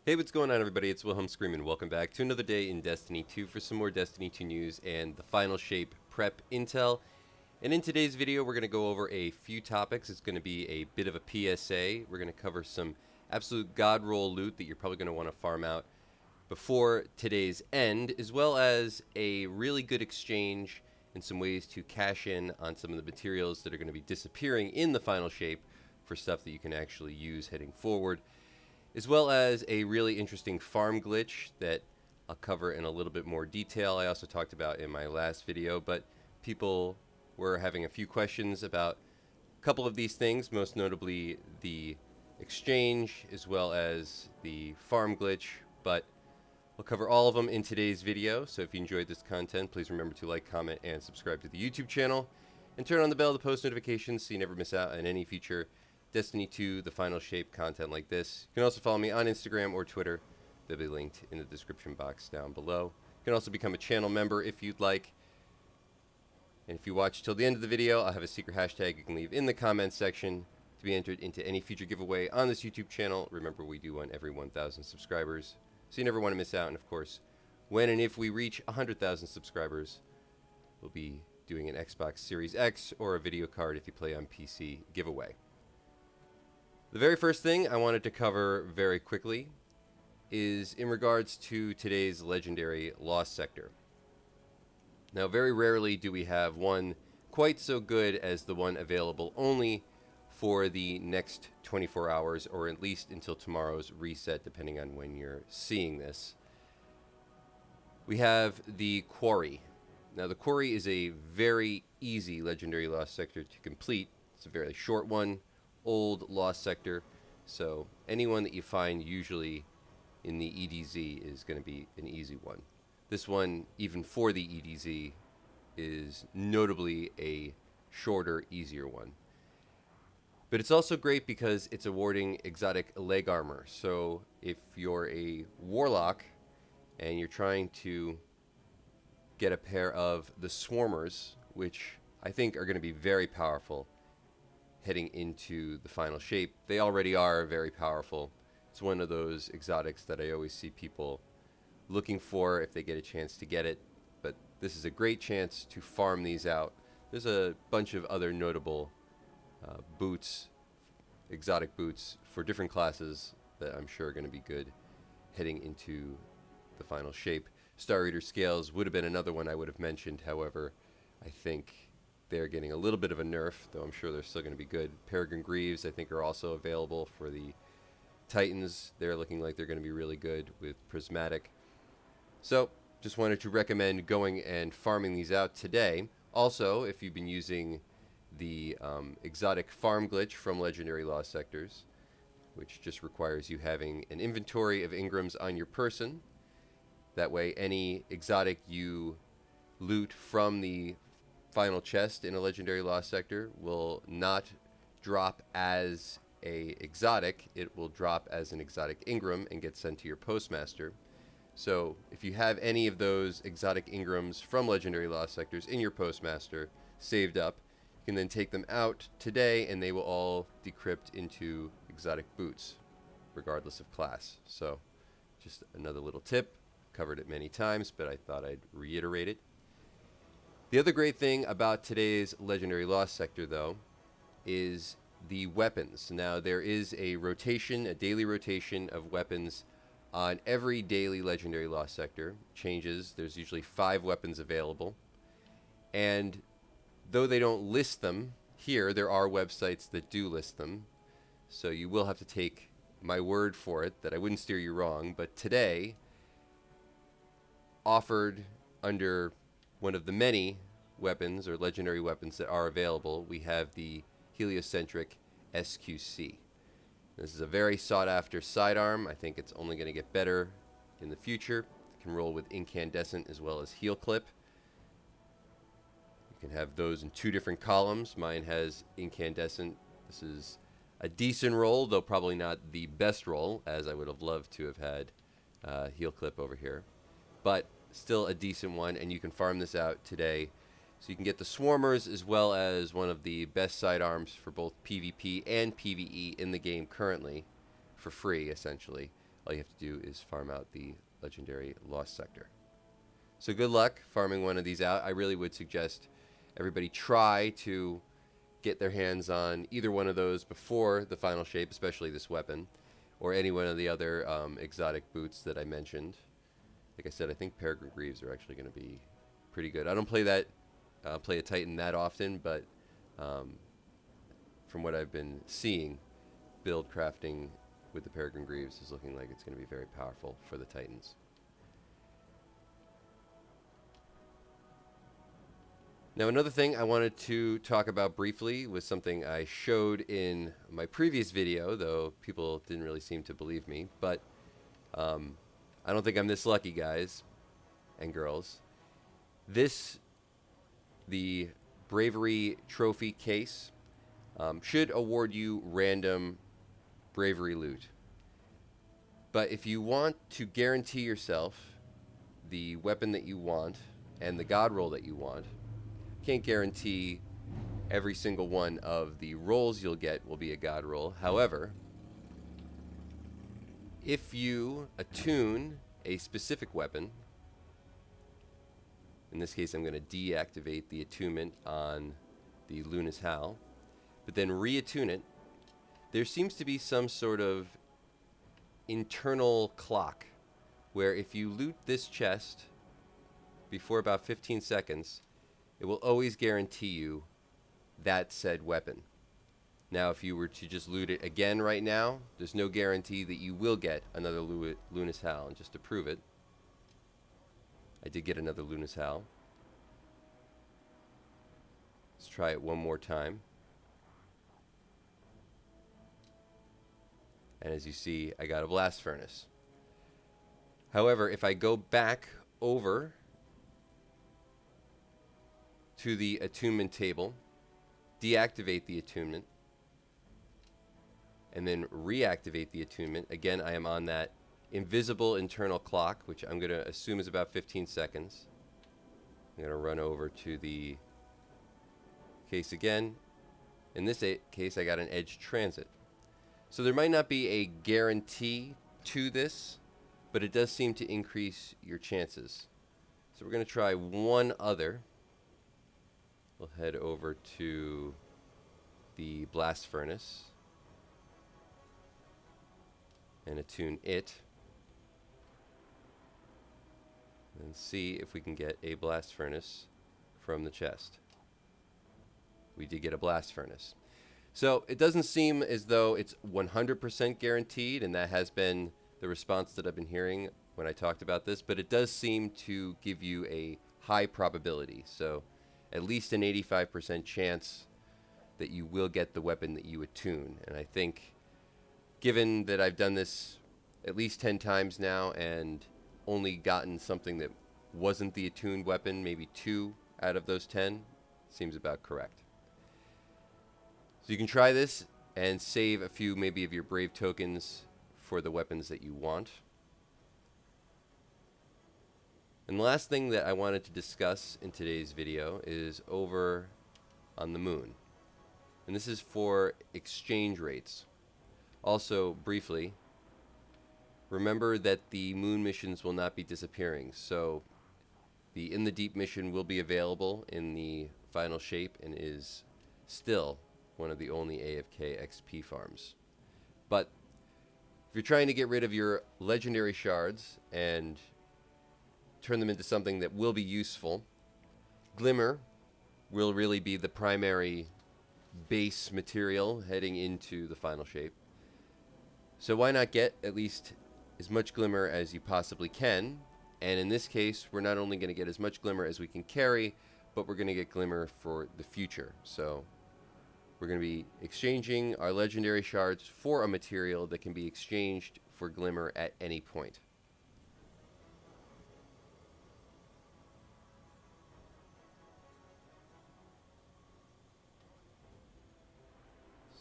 Hey, what's going on, everybody? It's Wilhelm Screamin'. Welcome back to another day in Destiny 2 for some more Destiny 2 news and the final shape prep intel. And in today's video, we're going to go over a few topics. It's going to be a bit of a PSA. We're going to cover some absolute God roll loot that you're probably going to want to farm out before today's end, as well as a really good exchange and some ways to cash in on some of the materials that are going to be disappearing in the final shape for stuff that you can actually use heading forward, as well as a really interesting farm glitch that I'll cover in a little bit more detail. I also talked about in my last video, but people were having a few questions about a couple of these things, most notably the exchange as well as the farm glitch, but we'll cover all of them in today's video. So if you enjoyed this content, please remember to like, comment, and subscribe to the YouTube channel, and turn on the bell to post notifications so you never miss out on any future Destiny 2, the final shape content like this. You can also follow me on Instagram or Twitter. They'll be linked in the description box down below. You can also become a channel member if you'd like. And if you watch till the end of the video, I'll have a secret hashtag you can leave in the comments section to be entered into any future giveaway on this YouTube channel. Remember, we do one every 1,000 subscribers, so you never want to miss out. And of course, when and if we reach 100,000 subscribers, we'll be doing an Xbox Series X or a video card if you play on PC giveaway. The very first thing I wanted to cover very quickly is in regards to today's legendary Lost Sector. Now, very rarely do we have one quite so good as the one available only for the next 24 hours, or at least until tomorrow's reset, depending on when you're seeing this. We have the Quarry. Now, the Quarry is a very easy legendary Lost Sector to complete. It's a very short one. Old Lost Sector, so anyone that you find usually in the EDZ is going to be an easy one. This one, even for the EDZ, is notably a shorter, easier one. But it's also great because it's awarding exotic leg armor. So if you're a warlock and you're trying to get a pair of the Swarmers, which I think are going to be very powerful heading into the final shape. They already are very powerful. It's one of those exotics that I always see people looking for if they get a chance to get it. But this is a great chance to farm these out. There's a bunch of other notable boots, exotic boots for different classes that I'm sure are going to be good heading into the final shape. Star Eater Scales would have been another one I would have mentioned. However, I think they're getting a little bit of a nerf, though I'm sure they're still going to be good. Peregrine Greaves, I think, are also available for the Titans. They're looking like they're going to be really good with Prismatic. So, just wanted to recommend going and farming these out today. Also, if you've been using the exotic farm glitch from Legendary Lost Sectors, which just requires you having an inventory of Ingrams on your person. That way, any exotic you loot from the final chest in a legendary Lost Sector will not drop as a exotic. It will drop as an exotic Ingram and get sent to your postmaster. So if you have any of those exotic Ingrams from legendary Lost Sectors in your postmaster saved up, you can then take them out today and they will all decrypt into exotic boots regardless of class. So just another little tip. Covered it many times, but I thought I'd reiterate it. The other great thing about today's Legendary Lost Sector, though, is the weapons. Now, there is a rotation, a daily rotation of weapons on every daily Legendary Lost Sector. Changes. There's usually 5 weapons available. And though they don't list them here, there are websites that do list them. So you will have to take my word for it that I wouldn't steer you wrong. But today, offered under one of the many weapons or legendary weapons that are available, we have the heliocentric SQC. This is a very sought after sidearm. I think it's only going to get better in the future. It can roll with incandescent as well as heel clip. You can have those in 2 different columns. Mine has incandescent. This is a decent roll, though probably not the best roll, as I would have loved to have had heel clip over here. But still a decent one, and you can farm this out today. So you can get the Swarmers as well as one of the best sidearms for both PvP and PvE in the game currently for free, essentially. all you have to do is farm out the legendary Lost Sector. So good luck farming one of these out. I really would suggest everybody try to get their hands on either one of those before the final shape, especially this weapon, or any one of the other exotic boots that I mentioned. Like I said, I think Peregrine Greaves are actually going to be pretty good. I don't play a Titan that often, but from what I've been seeing, build crafting with the Peregrine Greaves is looking like it's going to be very powerful for the Titans. Now, another thing I wanted to talk about briefly was something I showed in my previous video, though people didn't really seem to believe me. But I don't think I'm this lucky, guys and girls. The Bravery Trophy case, should award you random bravery loot. But if you want to guarantee yourself the weapon that you want and the god roll that you want, can't guarantee every single one of the rolls you'll get will be a god roll. However, if you attune a specific weapon, in this case I'm going to deactivate the attunement on the Luna's Howl, but then reattune it, there seems to be some sort of internal clock where if you loot this chest before about 15 seconds, it will always guarantee you that said weapon. Now, if you were to just loot it again right now, there's no guarantee that you will get another Luna's Howl. And just to prove it, I did get another Luna's Howl. Let's try it one more time. And as you see, I got a Blast Furnace. However, if I go back over to the attunement table, deactivate the attunement, and then reactivate the attunement. Again, I am on that invisible internal clock, which I'm going to assume is about 15 seconds. I'm going to run over to the case again. In this case, I got an Edge Transit. So there might not be a guarantee to this, but it does seem to increase your chances. So we're going to try one other. We'll head over to the Blast Furnace and attune it and see if we can get a Blast Furnace from the chest. We did get a Blast Furnace. So it doesn't seem as though it's 100% guaranteed, and that has been the response that I've been hearing when I talked about this, but it does seem to give you a high probability. So at least an 85% chance that you will get the weapon that you attune. And I think, given that I've done this at least 10 times now and only gotten something that wasn't the attuned weapon, maybe 2 out of those 10, seems about correct. So you can try this and save a few maybe of your brave tokens for the weapons that you want. And the last thing that I wanted to discuss in today's video is over on the moon. And this is for exchange rates. Also, briefly, remember that the moon missions will not be disappearing. So the In the Deep mission will be available in the final shape and is still one of the only AFK XP farms. But if you're trying to get rid of your legendary shards and turn them into something that will be useful, Glimmer will really be the primary base material heading into the final shape. So why not get at least as much Glimmer as you possibly can? And in this case, we're not only going to get as much Glimmer as we can carry, but we're going to get Glimmer for the future. So we're going to be exchanging our legendary shards for a material that can be exchanged for Glimmer at any point.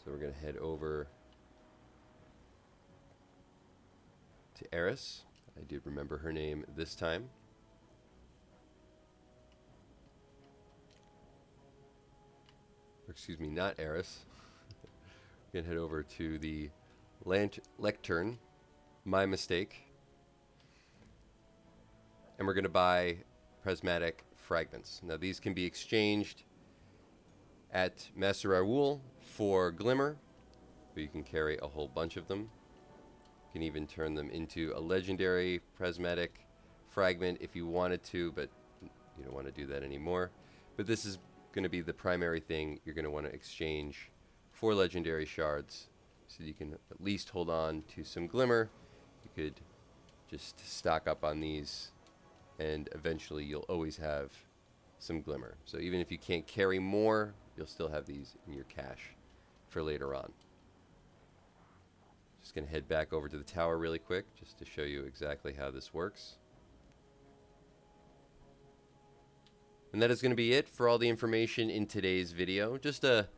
So we're going to head over to Eris. I did remember her name this time. Or excuse me, not Eris. We're going to head over to the Lectern my mistake. And we're going to buy prismatic fragments. Now these can be exchanged at Master Raoul for glimmer, but you can carry a whole bunch of them. You can even turn them into a legendary prismatic fragment if you wanted to, but you don't want to do that anymore. But this is going to be the primary thing you're going to want to exchange for legendary shards, so you can at least hold on to some glimmer. You could just stock up on these, and eventually you'll always have some glimmer. So even if you can't carry more, you'll still have these in your cache for later on. Just going to head back over to the tower really quick just to show you exactly how this works. And that is going to be it for all the information in today's video. Just a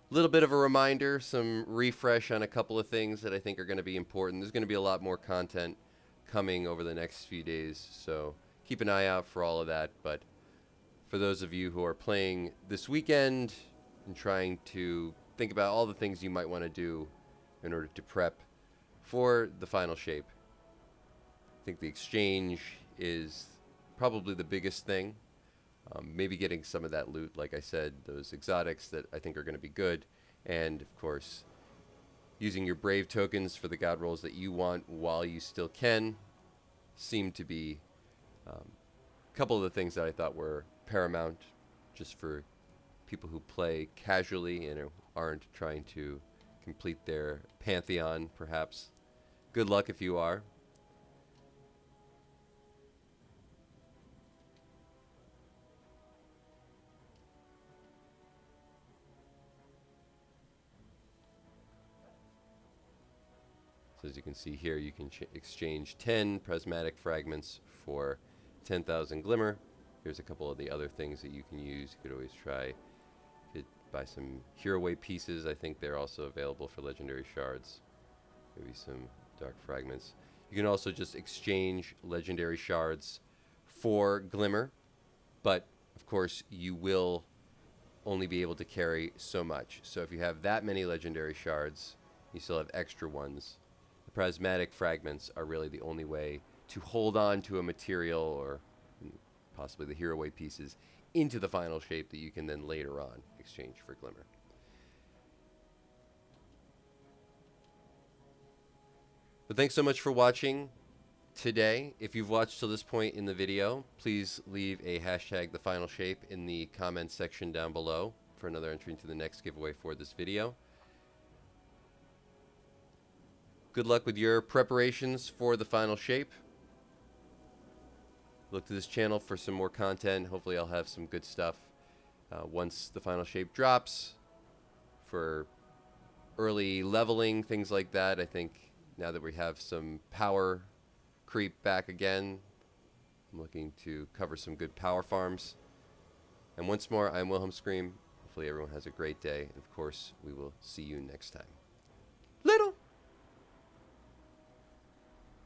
little bit of a reminder, some refresh on a couple of things that I think are going to be important. There's going to be a lot more content coming over the next few days, so keep an eye out for all of that. But for those of you who are playing this weekend and trying to think about all the things you might want to do in order to prep for the final shape, I think the exchange is probably the biggest thing. Maybe getting some of that loot, like I said, those exotics that I think are going to be good, and of course using your brave tokens for the god rolls that you want while you still can seem to be a couple of the things that I thought were paramount, just for people who play casually and aren't trying to complete their pantheon, perhaps. Good luck if you are. So as you can see here, you can exchange 10 prismatic fragments for 10,000 glimmer. Here's a couple of the other things that you can use. You could always try to buy some hero weight pieces. I think they're also available for legendary shards. Maybe some dark fragments. You can also just exchange legendary shards for glimmer, but of course you will only be able to carry so much. So if you have that many legendary shards, you still have extra ones. The prismatic fragments are really the only way to hold on to a material, or possibly the hero weight pieces, into the final shape that you can then later on exchange for glimmer. But thanks so much for watching today. If you've watched till this point in the video, please leave a hashtag the final shape in the comments section down below for another entry into the next giveaway for this video. Good luck with your preparations for the final shape. Look to this channel for some more content. Hopefully I'll have some good stuff once the final shape drops for early leveling, things like that. I think now that we have some power creep back again, I'm looking to cover some good power farms. And once more, I'm Wilhelm Scream. Hopefully everyone has a great day. And of course, we will see you next time.